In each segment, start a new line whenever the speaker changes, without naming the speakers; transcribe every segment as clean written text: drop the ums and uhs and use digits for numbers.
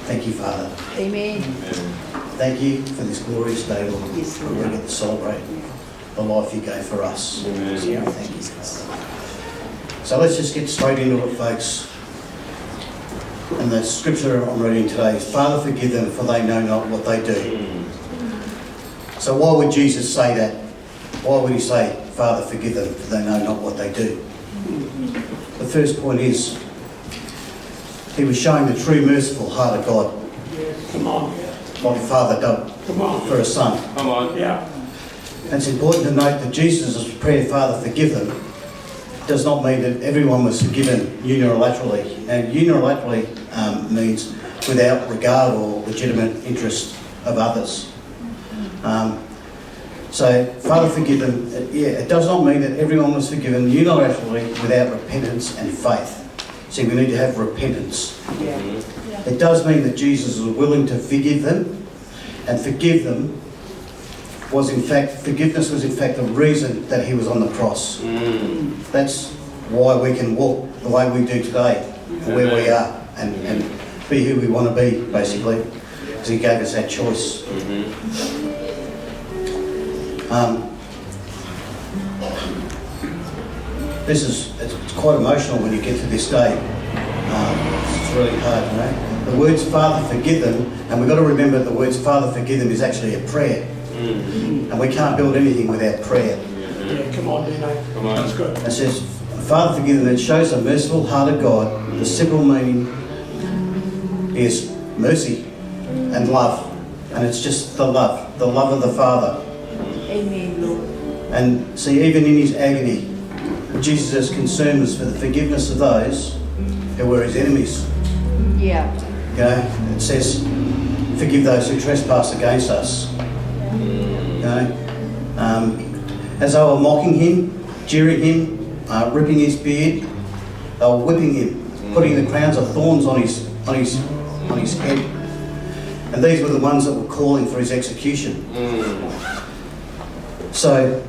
Thank you, Father.
Amen.
Thank you for this glorious day, Lord.
Yes,
We
Lord.
get to celebrate the life you gave for us.
Amen.
Thank you. So let's just get straight into it, folks. And the scripture I'm reading today is, Father, forgive them, for they know not what they do. So why would Jesus say that? Why would he say, Father, forgive them, for they know not what they do? The first point is, he was showing the true merciful heart of God.
Come on.
Like a father done
Come on.
for a son.
Come on. Yeah.
And it's important to note that Jesus' prayer, Father, forgive them, does not mean that everyone was forgiven unilaterally. And unilaterally means without regard or legitimate interest of others. So, Father, forgive them. It does not mean that everyone was forgiven unilaterally without repentance and faith. See, we need to have repentance.
Yeah.
It does mean that Jesus was willing to forgive them, and forgiveness was in fact the reason that he was on the cross. That's why we can walk the way we do today, where we are, and be who we want to be, basically, because he gave us that choice. It's quite emotional when you get to this day. It's really hard, you know. The words Father forgive them, and we've got to remember the words Father forgive them is actually a prayer. And we can't build anything without prayer.
Yeah, come on, Dino. Come on. That's good.
It says, Father forgive them. It shows the merciful heart of God. The simple meaning is mercy and love. And it's just the love of the Father.
Amen, Lord.
And see, even in his agony, Jesus' concern was for the forgiveness of those who were his enemies.
Yeah.
You know, it says, forgive those who trespass against us. You know, as they were mocking him, jeering him, ripping his beard, they were whipping him, putting the crowns of thorns on his head. And these were the ones that were calling for his execution. So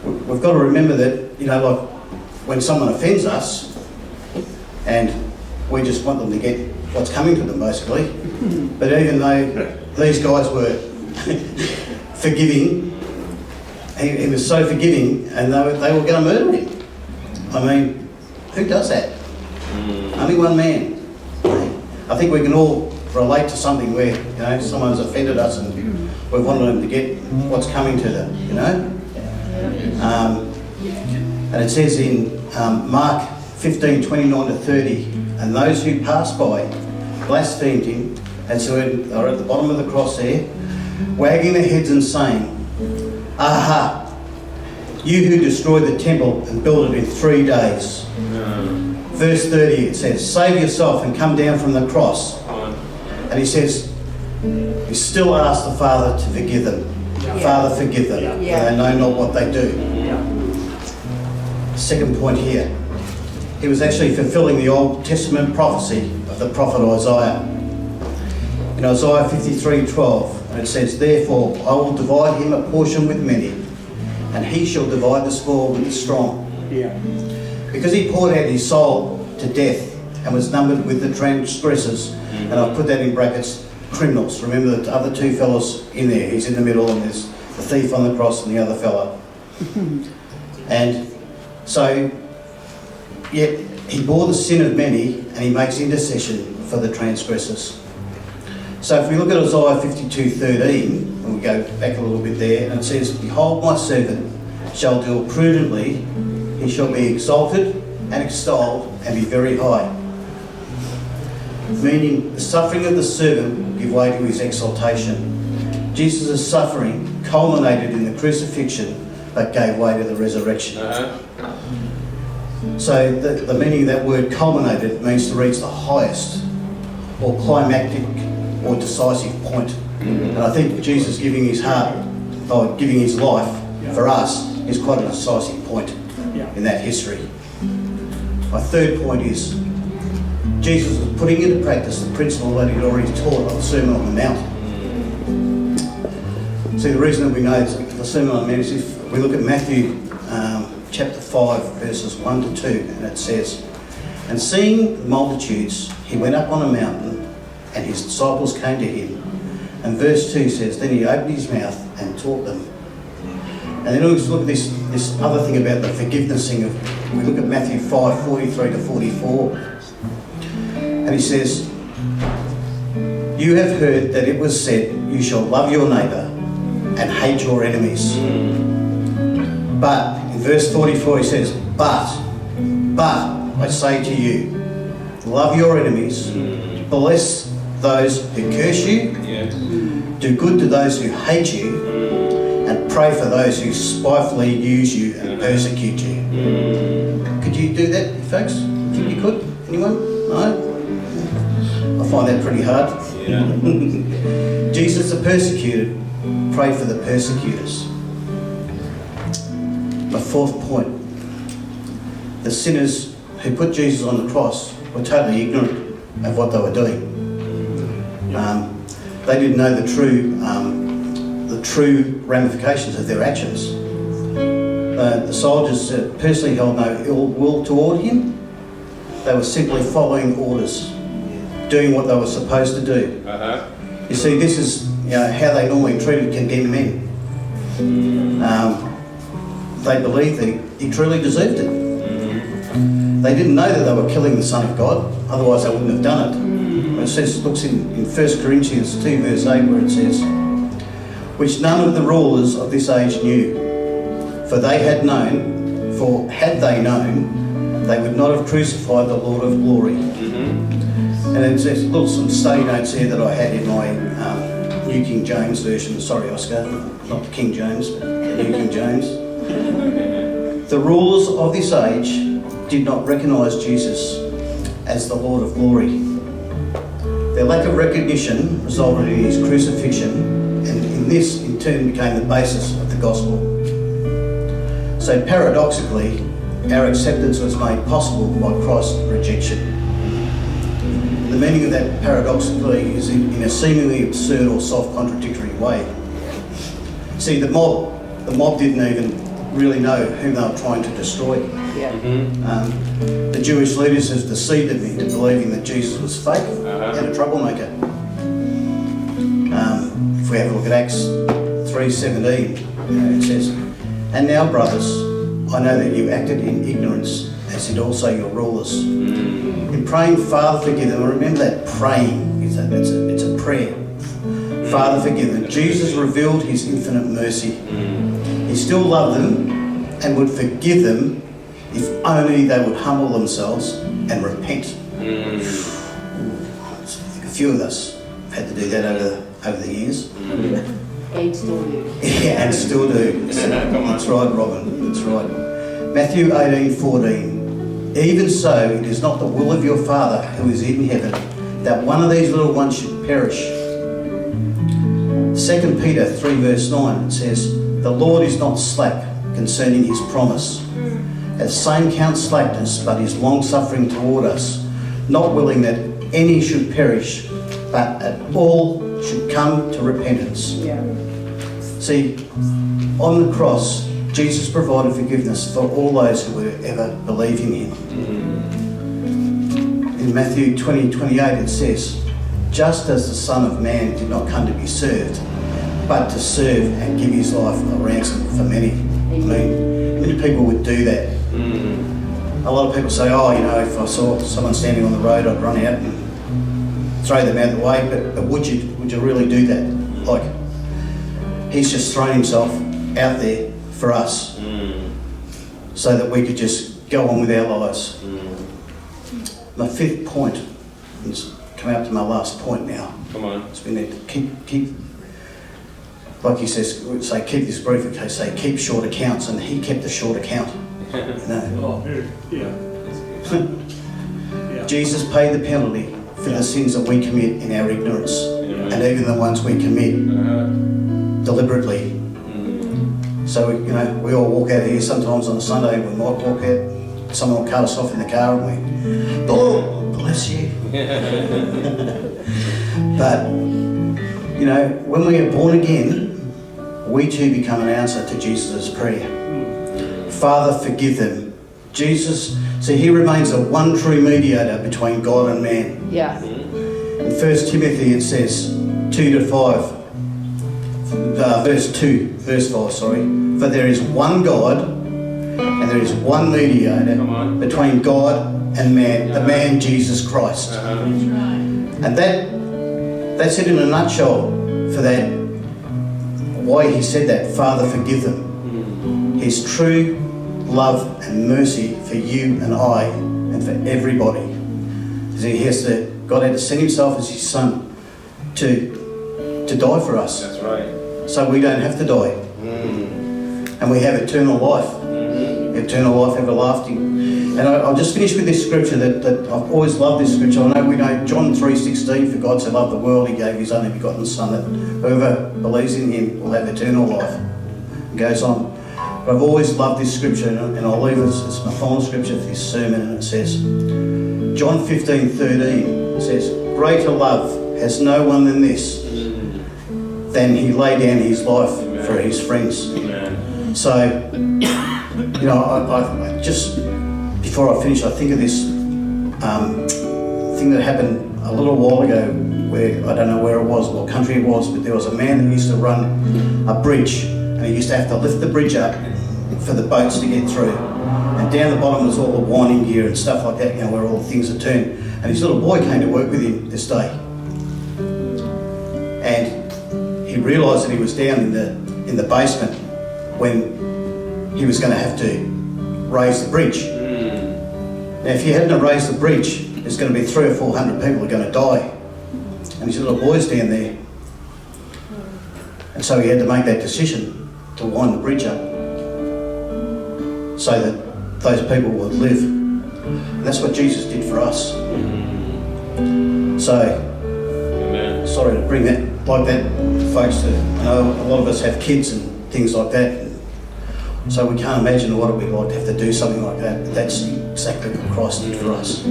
we've got to remember that, you know, like when someone offends us, and we just want them to get what's coming to them, basically. But even though these guys were forgiving, he was so forgiving, and they were going to murder him. I mean, who does that? Only one man. I think we can all relate to something where, you know, someone's offended us and we wanted them to get what's coming to them, you know. And it says in Mark 15:29-30, and those who passed by blasphemed him, and so they're at the bottom of the cross there, wagging their heads and saying, Aha! You who destroyed the temple and built it in 3 days. Verse 30, it says, save yourself and come down from the cross. And he says, he still asks the Father to forgive them.
Yeah.
Father, forgive them, for they know not what they do. Second point here, he was actually fulfilling the Old Testament prophecy of the prophet Isaiah. In Isaiah 53:12, and it says, therefore I will divide him a portion with many, and he shall divide the spoil with the strong.
Yeah.
Because he poured out his soul to death and was numbered with the transgressors, and I've put that in brackets, criminals. Remember the other two fellows in there, he's in the middle, and there's the thief on the cross and the other fellow. And so, yet he bore the sin of many, and he makes intercession for the transgressors. So if we look at Isaiah 52:13, and we go back a little bit there, and it says, behold, my servant shall deal prudently, he shall be exalted and extolled and be very high. Meaning the suffering of the servant will give way to his exaltation. Jesus' suffering culminated in the crucifixion, but gave way to the resurrection. So the meaning of that word culminated means to reach the highest or climactic or decisive point. And I think Jesus giving his heart, or giving his life for us, is quite a decisive point in that history. My third point is, Jesus was putting into practice the principle that he'd already taught on the Sermon on the Mount. See, the reason that we know the Sermon on the Mount is if we look at Matthew chapter 5, verses 1-2, and it says, and seeing the multitudes, he went up on a mountain, and his disciples came to him. And verse 2 says, then he opened his mouth and taught them. And then let's look at this other thing about the forgiveness thing. We look at Matthew 5:43 to 44. And he says, you have heard that it was said, you shall love your neighbour and hate your enemies. But, in verse 44 he says, but I say to you, love your enemies, bless those who curse you, do good to those who hate you, and pray for those who spitefully use you and persecute you. Could you do that, folks? Think you could? Anyone? No? I find that pretty hard. Jesus the persecuted, pray for the persecutors. My fourth point, the sinners who put Jesus on the cross were totally ignorant of what they were doing. They didn't know the true ramifications of their actions. The soldiers personally held no ill will toward him. They were simply following orders, doing what they were supposed to do. You see, this is how they normally treated condemned men. They believed that he truly deserved it. They didn't know that they were killing the Son of God, otherwise they wouldn't have done it. It says, looks in 1 Corinthians 2 verse 8 where it says, which none of the rulers of this age knew, for had they known, they would not have crucified the Lord of glory. And it says some study notes here that I had in my New King James version. Sorry, Oskar, not the King James, but the New King James. The rulers of this age did not recognise Jesus as the Lord of glory. Their lack of recognition resulted in his crucifixion, and in this in turn became the basis of the gospel. So paradoxically, our acceptance was made possible by Christ's rejection. The meaning of that paradoxically is in a seemingly absurd or self-contradictory way. See, the mob didn't even really know whom they were trying to destroy. The Jewish leaders have deceived them into believing that Jesus was fake and a troublemaker. If we have a look at Acts 3:17, it says, and now, brothers, I know that you acted in ignorance, as did also your rulers. In praying, Father, forgive them. Remember that praying, it's a prayer. Father, forgive them. Jesus revealed his infinite mercy. He still loved them and would forgive them if only they would humble themselves and repent. I think a few of us have had to do that over the years.
And still do.
Yeah, and still do. That's right, Robin. That's right. Matthew 18:14. Even so, it is not the will of your Father who is in heaven that one of these little ones should perish. 2 Peter 3 verse 9, it says, the Lord is not slack concerning his promise, as some count slackness, but is long-suffering toward us, not willing that any should perish, but that all should come to repentance. See, on the cross, Jesus provided forgiveness for all those who would ever believe in him. In Matthew 20:28 it says, just as the Son of Man did not come to be served, but to serve and give his life a ransom for many. I mean, many people would do that. A lot of people say, if I saw someone standing on the road, I'd run out and throw them out of the way, but would you really do that? Like, he's just thrown himself out there for us so that we could just go on with our lives. My fifth point, is come up to my last point now.
Come on.
So we need to keep like he says, say keep this brief, okay, say keep short accounts, and he kept a short account. Jesus paid the penalty for the sins that we commit in our ignorance, and even the ones we commit deliberately. So we all walk out of here sometimes on a Sunday. We might walk out, someone will cut us off in the car, and we, oh, bless you. But when we are born again, we too become an answer to Jesus' prayer. Father, forgive them. Jesus, so he remains the one true mediator between God and man.
Yeah.
In 1 Timothy it says 2 to 5, verse 5, sorry. For there is one God and there is one mediator between God and man, the man Jesus Christ. And that's it in a nutshell for that, why he said that, Father, forgive them. His true love and mercy for you and I and for everybody. God had to send himself as his son to die for us.
That's right.
So we don't have to die. And we have eternal life. Eternal life everlasting. And I'll just finish with this scripture that I've always loved this scripture. I know we know John 3:16, for God so loved the world, he gave his only begotten son, that whoever believes in him will have eternal life. It goes on. But I've always loved this scripture, and I'll leave it as my final scripture for this sermon, and it says, John 15:13 says, greater love has no one than this, than he lay down his life for his friends.
Amen.
So, I just, before I finish, I think of this thing that happened a little while ago, where I don't know where it was, what country it was, but there was a man that used to run a bridge, and he used to have to lift the bridge up for the boats to get through. And down the bottom was all the winding gear and stuff like that, where all the things are turned. And his little boy came to work with him this day. And he realised that he was down in the basement when he was going to have to raise the bridge. Now, if you hadn't raised the bridge, there's going to be 300 or 400 people who are going to die. And his little boy's down there. And so he had to make that decision to wind the bridge up so that those people would live. And that's what Jesus did for us. So,
Amen.
Sorry to bring that like that, folks. I know a lot of us have kids and things like that. So we can't imagine what it would be like to have to do something like that. But that's exactly what Christ did for us.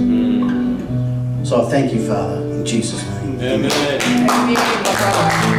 So I thank you, Father, in Jesus' name.
Amen.
Amen.